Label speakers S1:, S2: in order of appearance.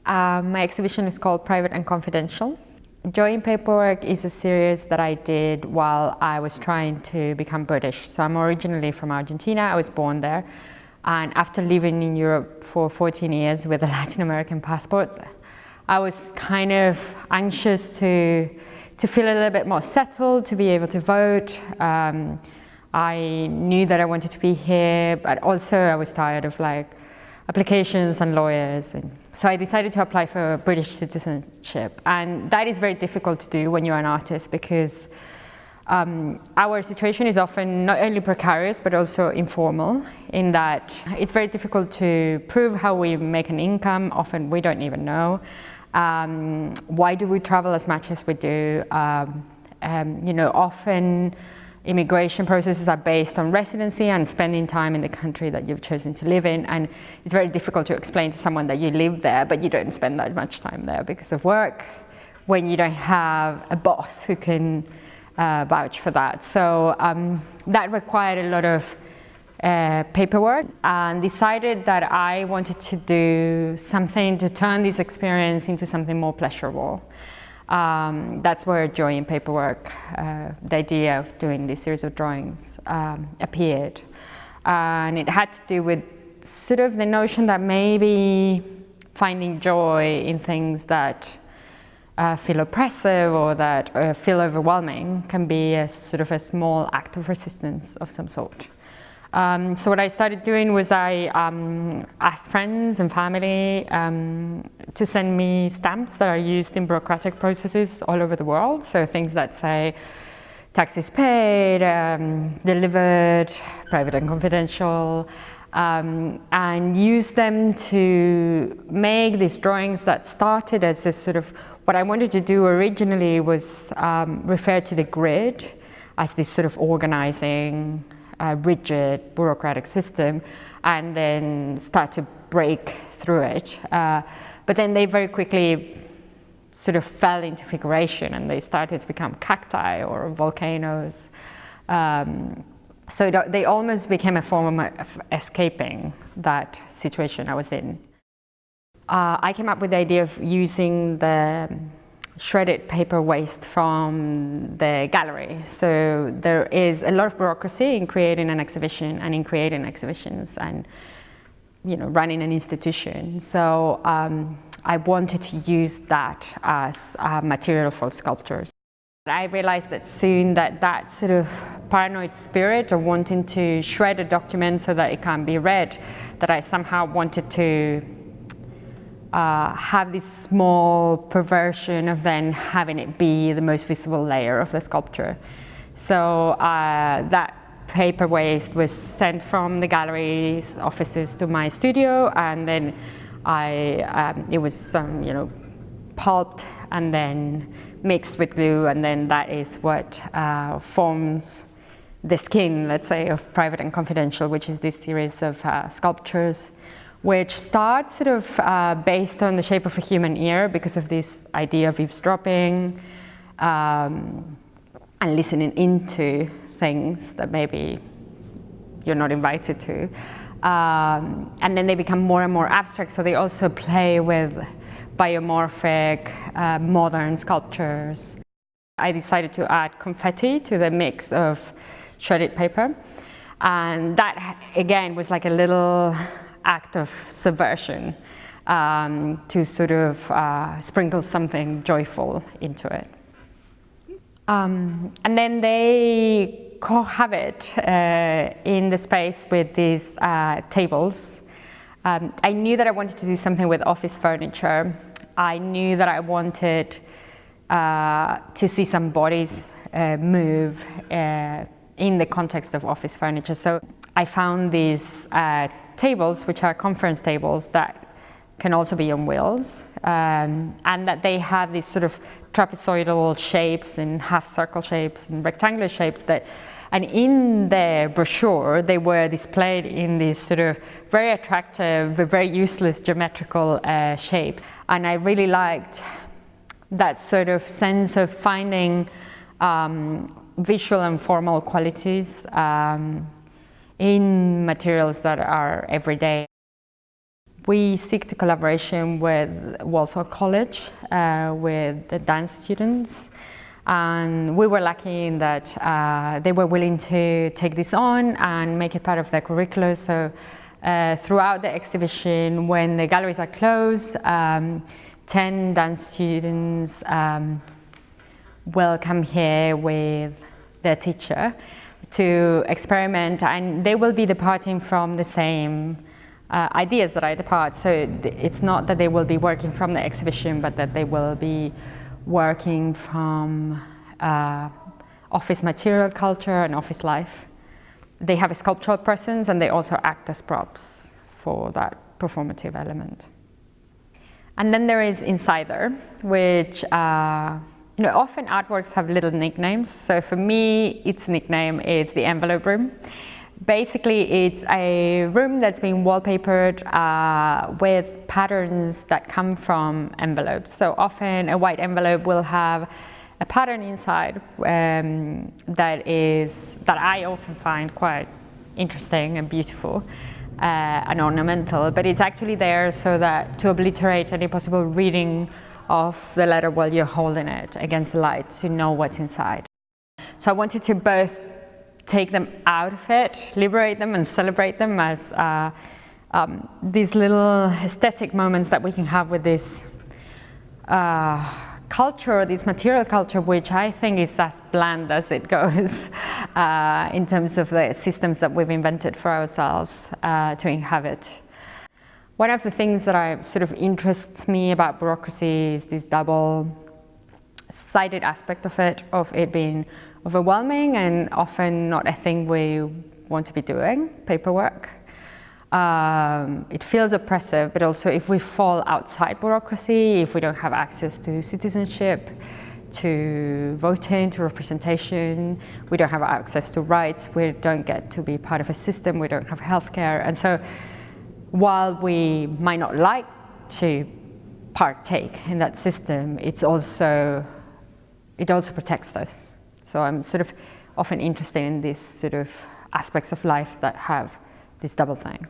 S1: My exhibition is called Private and Confidential. Drawing paperwork is a series that I did while I was trying to become British. So I'm originally from Argentina, I was born there. And after living in Europe for 14 years with a Latin American passport, I was kind of anxious to feel a little bit more settled, to be able to vote. I knew that I wanted to be here, but also I was tired of applications and lawyers. And so I decided to apply for British citizenship. And that is very difficult to do when you're an artist, because our situation is often not only precarious, but also informal, in that it's very difficult to prove how we make an income. Often we don't even know. Why do we travel as much as we do? Often immigration processes are based on residency and spending time in the country that you've chosen to live in, and it's very difficult to explain to someone that you live there but you don't spend that much time there because of work, when you don't have a boss who can vouch for that. So that required a lot of paperwork, and decided that I wanted to do something to turn this experience into something more pleasurable. That's where Joy in Paperwork, the idea of doing this series of drawings, appeared. And it had to do with sort of the notion that maybe finding joy in things that feel oppressive or that feel overwhelming can be a sort of a small act of resistance of some sort. So what I started doing was I asked friends and family to send me stamps that are used in bureaucratic processes all over the world. So things that say taxes paid, delivered, private and confidential, and use them to make these drawings that started as a sort of, what I wanted to do originally was refer to the grid as this sort of organizing, rigid bureaucratic system, and then start to break through it. But then they very quickly sort of fell into figuration, and they started to become cacti or volcanoes. So they almost became a form of escaping that situation I was in. I came up with the idea of using the shredded paper waste from the gallery. So there is a lot of bureaucracy in creating an exhibition and in creating exhibitions and running an institution. So I wanted to use that as material for sculptures. I realized that soon that sort of paranoid spirit of wanting to shred a document so that it can be read, that I somehow wanted to have this small perversion of then having it be the most visible layer of the sculpture. So that paper waste was sent from the gallery's offices to my studio, and then it was pulped and then mixed with glue, and then that is what forms the skin, let's say, of Private and Confidential, which is this series of sculptures, which starts sort of based on the shape of a human ear because of this idea of eavesdropping and listening into things that maybe you're not invited to. And then they become more and more abstract, so they also play with biomorphic, modern sculptures. I decided to add confetti to the mix of shredded paper, and that again was like a little act of subversion to sort of sprinkle something joyful into it. And then they cohabit in the space with these tables. I knew that I wanted to do something with office furniture. I knew that I wanted to see some bodies move in the context of office furniture. So I found these tables, which are conference tables that can also be on wheels, and that they have these sort of trapezoidal shapes and half circle shapes and rectangular shapes and in the brochure they were displayed in these sort of very attractive but very useless geometrical shapes. And I really liked that sort of sense of finding visual and formal qualities in materials that are everyday. We seek the collaboration with Walsall College, with the dance students. And we were lucky in that they were willing to take this on and make it part of their curriculum. So throughout the exhibition, when the galleries are closed, 10 dance students will come here with their teacher to experiment, and they will be departing from the same ideas that I depart. So it's not that they will be working from the exhibition, but that they will be working from office material culture and office life. They have a sculptural presence, and they also act as props for that performative element. And then there is Insider, which often artworks have little nicknames. So for me, its nickname is the envelope room. Basically, it's a room that's been wallpapered with patterns that come from envelopes. So often a white envelope will have a pattern inside that I often find quite interesting and beautiful and ornamental, but it's actually there so that to obliterate any possible reading of the letter while you're holding it against the light to know what's inside. So I wanted to both take them out of it, liberate them and celebrate them as these little aesthetic moments that we can have with this culture, this material culture, which I think is as bland as it goes in terms of the systems that we've invented for ourselves to inhabit. One of the things that sort of interests me about bureaucracy is this double-sided aspect of it being overwhelming and often not a thing we want to be doing, paperwork. It feels oppressive, but also if we fall outside bureaucracy, if we don't have access to citizenship, to voting, to representation, we don't have access to rights, we don't get to be part of a system, we don't have healthcare. And so while we might not like to partake in that system, it also protects us. So I'm sort of often interested in these sort of aspects of life that have this double thing.